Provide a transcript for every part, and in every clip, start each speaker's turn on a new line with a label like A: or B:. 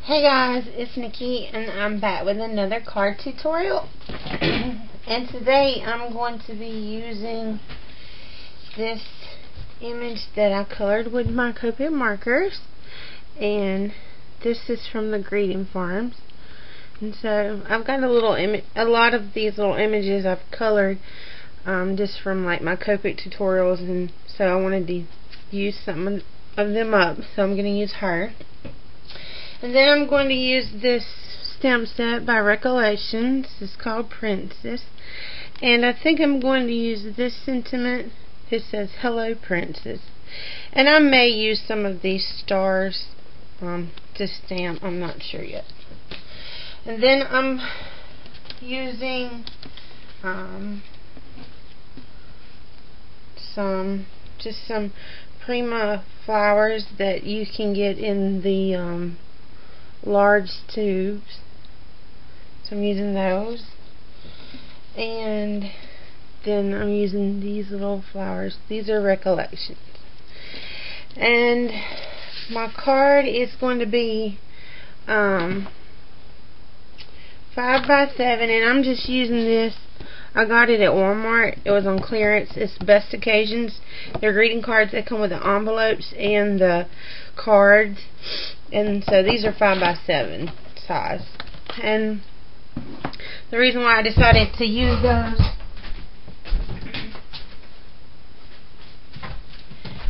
A: Hey guys, it's Nikki and I'm back with another card tutorial. And today I'm going to be using this image that I colored with my Copic markers, and this is from the Greeting Farms. And so I've got a lot of these little images I've colored just from like my Copic tutorials, and so I wanted to use some of them up, so I'm going to use her. And then I'm going to use this stamp set by Recollections. It's called Princess. And I think I'm going to use this sentiment. It says, "Hello, Princess." And I may use some of these stars to stamp. I'm not sure yet. And then I'm using some Prima flowers that you can get in the large tubes, so I'm using those. And then I'm using these little flowers. These are Recollections. And my card is going to be 5 by 7, and I'm just using this. I got it at Walmart. It was on clearance. It's Best Occasions. They're greeting cards that come with the envelopes and the cards. And so these are 5 by 7 size. And the reason why I decided to use those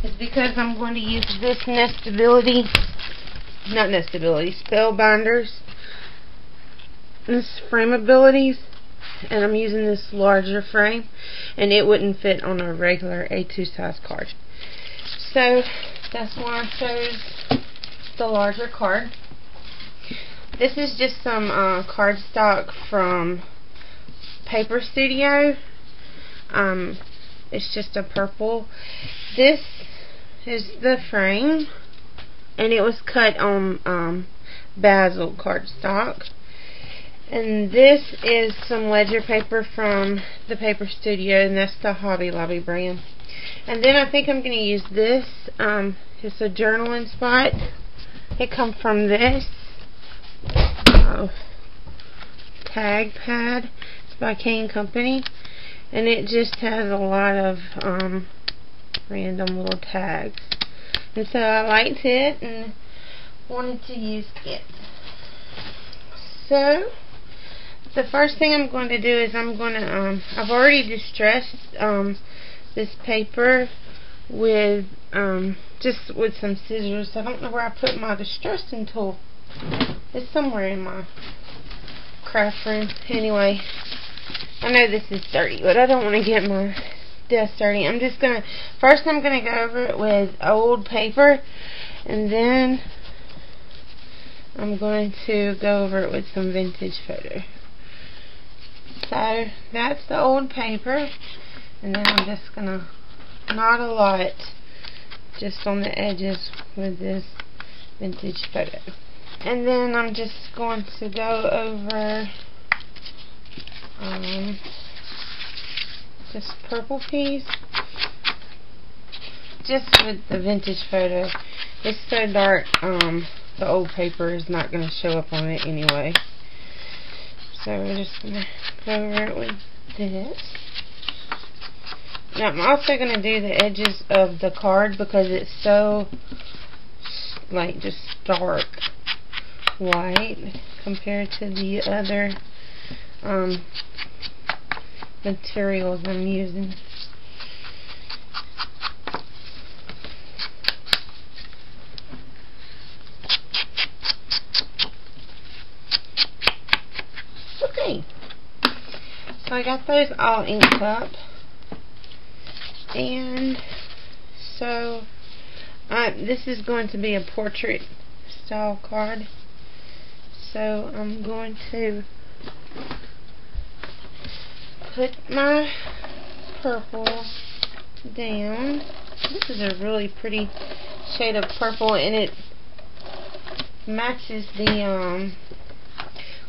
A: is because I'm going to use this Spellbinders, this Frameabilities, and I'm using this larger frame, and it wouldn't fit on a regular A2 size card. So that's why I chose the larger card. This is just some cardstock from Paper Studio. It's just a purple. This is the frame, and it was cut on Basil cardstock. And this is some ledger paper from the Paper Studio, and that's the Hobby Lobby brand. And then I think I'm going to use this. It's a journaling spot. It comes from this tag pad. It's by Kane Company, and it just has a lot of random little tags. And so I liked it and wanted to use it. So the first thing I'm going to do is I'm going to I've already distressed this paper with just with some scissors. I don't know where I put my distressing tool. It's somewhere in my craft room. Anyway, I know this is dirty, but I don't want to get my desk dirty. I'm gonna go over it with old paper, and then I'm going to go over it with some vintage photo. So that's the old paper, and then I'm just gonna knot a lot just on the edges with this vintage photo. And then I'm just going to go over this purple piece just with the vintage photo. It's so dark, the old paper is not going to show up on it anyway. So we're just going to go over it with this. Now I'm also going to do the edges of the card because it's so like just stark white compared to the other materials I'm using. Okay, so I got those all inked up, and so this is going to be a portrait style card. So I'm going to put my purple down. This is a really pretty shade of purple, and it matches the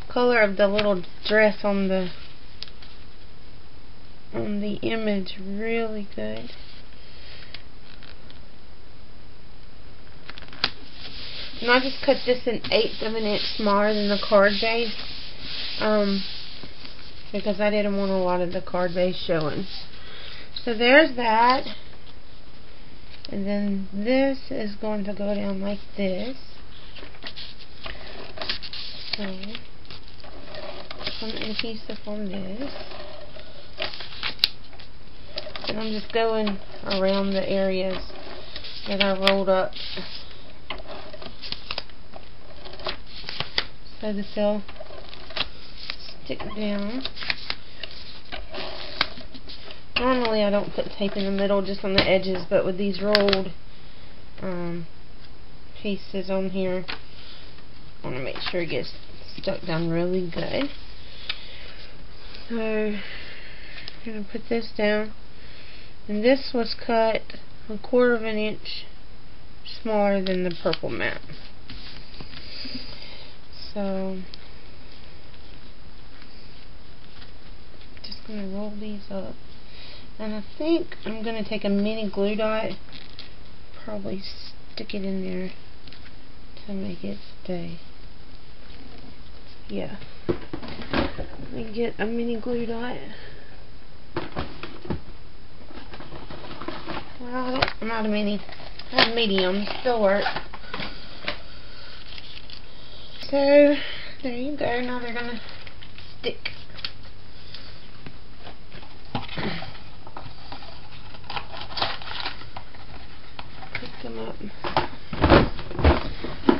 A: color of the little dress on the image really good. And I just cut this 1/8 of an inch smaller than the card base. Because I didn't want a lot of the card base showing. So there's that. And then this is going to go down like this. So some adhesive on this. And I'm just going around the areas that I rolled up so that they'll stick down. Normally I don't put tape in the middle, just on the edges, but with these rolled pieces on here, I want to make sure it gets stuck down really good. So I'm going to put this down, and this was cut 1/4 of an inch smaller than the purple mat. So just going to roll these up. And I think I'm going to take a mini glue dot, probably stick it in there to make it stay. Yeah. Let me get a mini glue dot. Well, I'm out of mini. I have medium, still work. So, there you go. Now they're going to stick. Them up.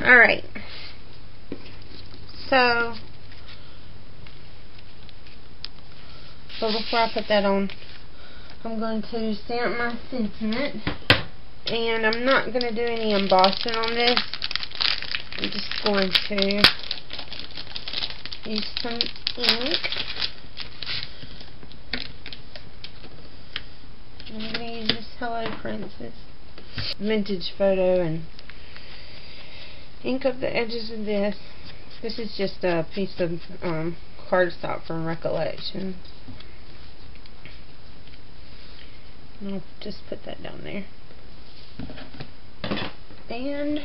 A: Alright, so before I put that on, I'm going to stamp my sentiment, and I'm not going to do any embossing on this. I'm just going to use some ink. I'm going to use this Hello Princess vintage photo and ink up the edges of this. This is just a piece of cardstock from Recollection. And I'll just put that down there. And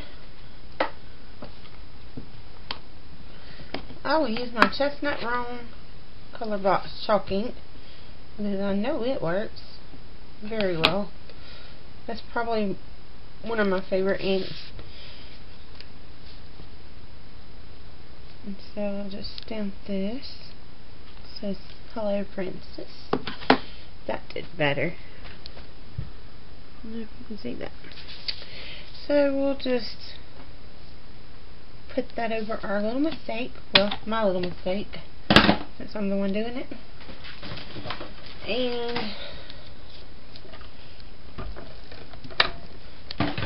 A: I will use my Chestnut Roan Color Box chalk ink because I know it works very well. That's probably one of my favorite inks. And so I'll just stamp this. It says Hello Princess. That did better. I don't know if you can see that. So we'll just put that over our little mistake. Well, my little mistake, since I'm the one doing it. And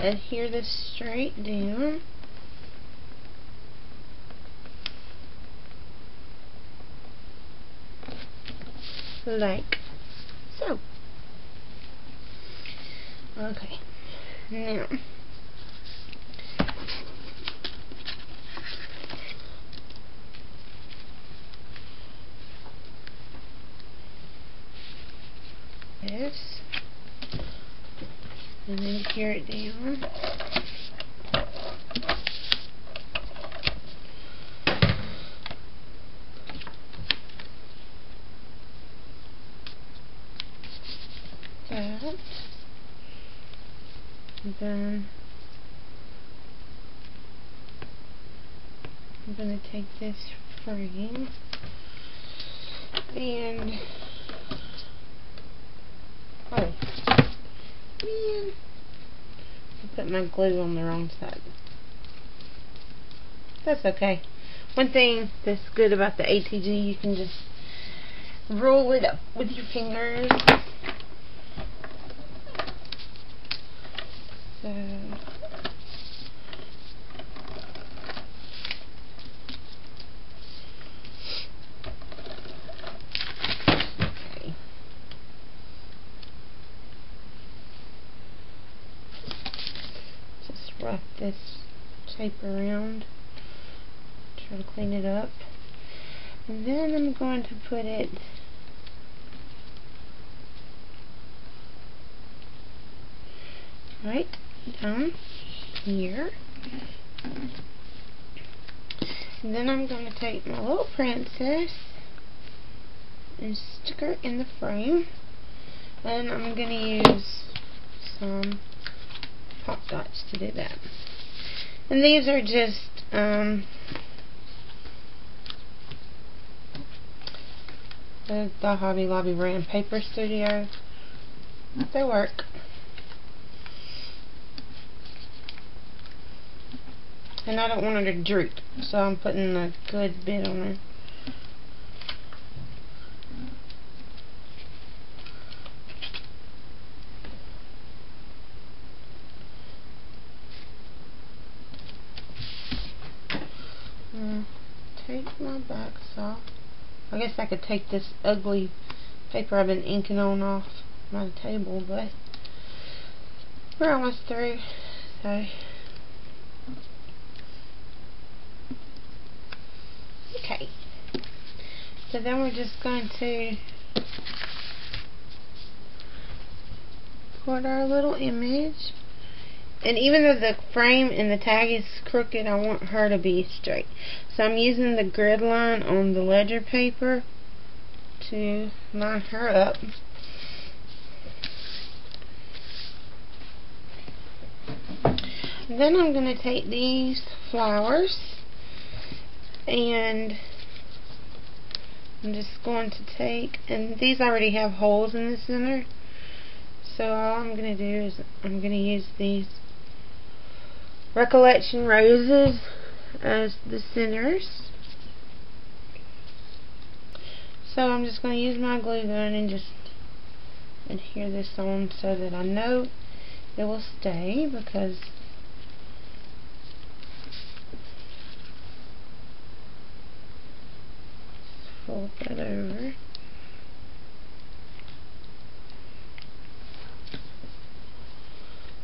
A: adhere this straight down. Like so. Okay. Now this, and then adhere it down. That. And then I'm going to take this frame and man, I put my glue on the wrong side. That's okay. One thing that's good about the ATG, you can just roll it up with your fingers. So okay. Just wrap this tape around. Try to clean it up. And then I'm going to put it right down here, And then I'm going to take my little princess and stick her in the frame. And I'm going to use some pop dots to do that. And these are just the Hobby Lobby brand Paper Studio. They work. And I don't want her to droop, so I'm putting a good bit on her. Take my backs off. I guess I could take this ugly paper I've been inking on off my table, but we're almost through. So okay. So then we're just going to put our little image. And even though the frame and the tag is crooked, I want her to be straight. So I'm using the grid line on the ledger paper to line her up. Then I'm going to take these flowers and I'm just going to take, and these already have holes in the center, so all I'm going to do is I'm going to use these Recollection roses as the centers. So I'm just going to use my glue gun and just adhere this on so that I know it will stay, because fold that over.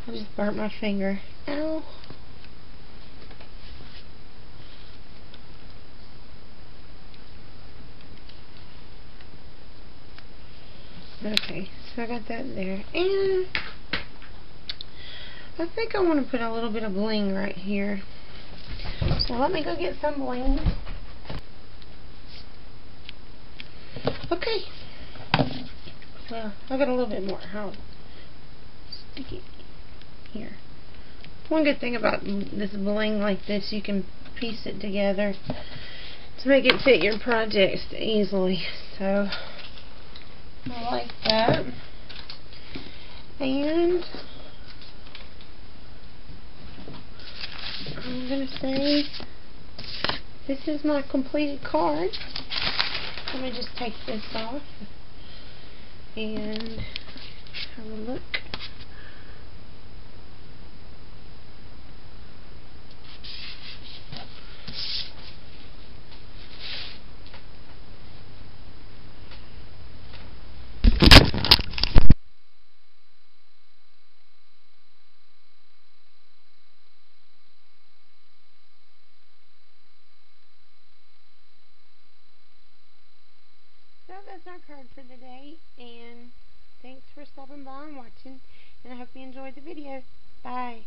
A: I just burnt my finger. Ow. Okay, so I got that there. And I think I want to put a little bit of bling right here. So let me go get some bling. Okay. Well, I got a little bit more. I'll stick it here. One good thing about this bling like this, you can piece it together to make it fit your projects easily. So I like that. And I'm going to say this is my completed card. Let me just take this off and have a look. So that's our card for today, and thanks for stopping by and watching, and I hope you enjoyed the video. Bye.